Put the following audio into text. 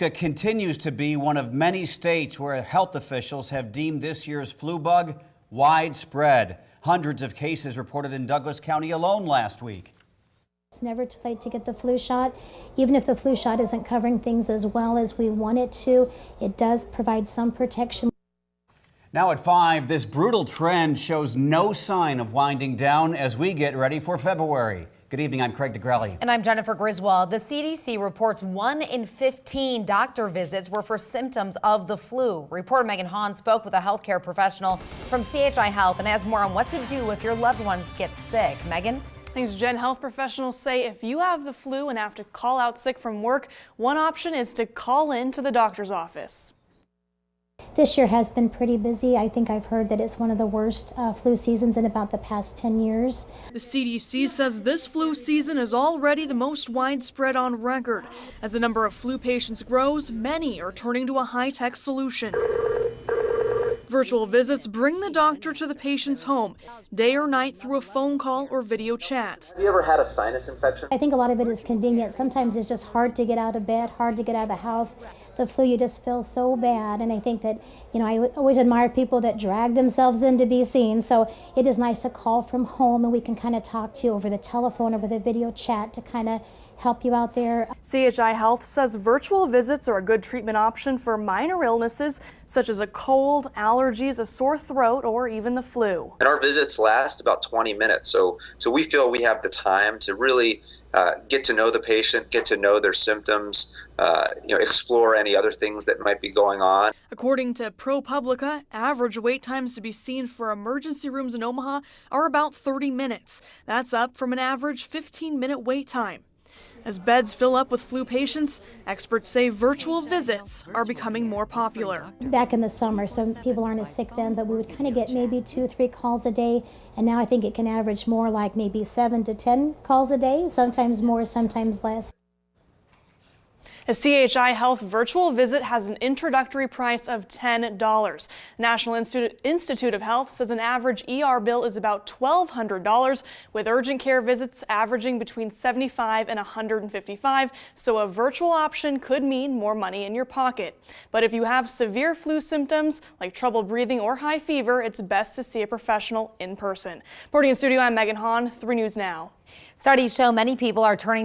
Alaska continues to be one of many states where health officials have deemed this year's flu bug widespread. Hundreds of cases reported in Douglas County alone last week. It's never too late to get the flu shot. Even if the flu shot isn't covering things as well as we want it to, it does provide some protection. Now at 5, this brutal trend shows no sign of winding down as we get ready for February. Good evening, I'm Craig DeGrelli. And I'm Jennifer Griswold. The CDC reports 1 in 15 doctor visits were for symptoms of the flu. Reporter Megan Hahn spoke with a healthcare professional from CHI Health and has more on what to do if your loved ones get sick. Megan? Thanks, Jen. Health professionals say if you have the flu and have to call out sick from work, one option is to call in to the doctor's office. This year has been pretty busy. I think I've heard that it's one of the worst flu seasons in about the past 10 years. The CDC says this flu season is already the most widespread on record. As the number of flu patients grows, many are turning to a high-tech solution. Virtual visits bring the doctor to the patient's home, day or night through a phone call or video chat. Have you ever had a sinus infection? I think a lot of it is convenient. Sometimes it's just hard to get out of bed, hard to get out of the house. The flu, you just feel so bad. And I think that, I always admire people that drag themselves in to be seen. So it is nice to call from home and we can kind of talk to you over the telephone or with a video chat to kind of help you out there. CHI Health says virtual visits are a good treatment option for minor illnesses such as a cold, allergies, a sore throat, or even the flu. And our visits last about 20 minutes. So we feel we have the time to really get to know the patient, get to know their symptoms, explore any other things that might be going on. According to ProPublica, average wait times to be seen for emergency rooms in Omaha are about 30 minutes. That's up from an average 15-minute wait time. As beds fill up with flu patients, experts say virtual visits are becoming more popular. Back in the summer, some people aren't as sick then, but we would kind of get maybe 2-3 calls a day. And now I think it can average more like maybe 7 to 10 calls a day, sometimes more, sometimes less. A CHI Health virtual visit has an introductory price of $10. National Institute of Health says an average ER bill is about $1,200, with urgent care visits averaging between $75 and $155, so a virtual option could mean more money in your pocket. But if you have severe flu symptoms like trouble breathing or high fever, it's best to see a professional in person. Reporting in studio, I'm Megan Hahn, 3 News Now. Studies show many people are turning